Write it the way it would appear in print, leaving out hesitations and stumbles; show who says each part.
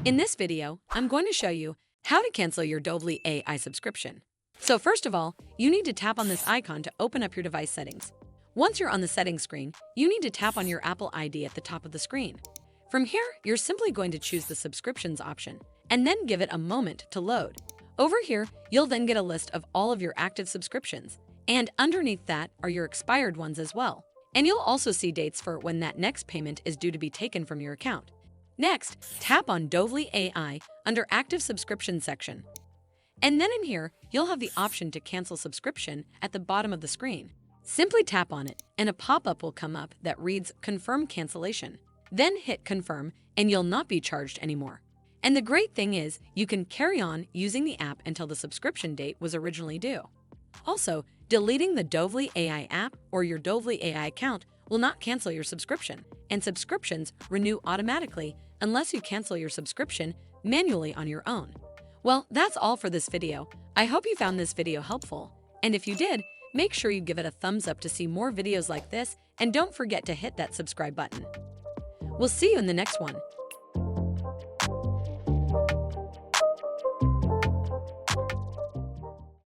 Speaker 1: In this video, I'm going to show you how to cancel your Dovely AI subscription. So first of all, you need to tap on this icon to open up your device settings. Once you're on the settings screen, you need to tap on your Apple ID at the top of the screen. From here, you're simply going to choose the subscriptions option and then give it a moment to load. Over here, you'll then get a list of all of your active subscriptions, and underneath that are your expired ones as well. And you'll also see dates for when that next payment is due to be taken from your account. Next, tap on Dovely AI under Active Subscription section. And then in here, you'll have the option to cancel subscription at the bottom of the screen. Simply tap on it, and a pop-up will come up that reads Confirm Cancellation. Then hit Confirm, and you'll not be charged anymore. And the great thing is, you can carry on using the app until the subscription date was originally due. Also, deleting the Dovely AI app or your Dovely AI account will not cancel your subscription, and subscriptions renew automatically unless you cancel your subscription manually on your own. Well, that's all for this video. I hope you found this video helpful, and if you did, make sure you give it a thumbs up to see more videos like this, and don't forget to hit that subscribe button. We'll see you in the next one.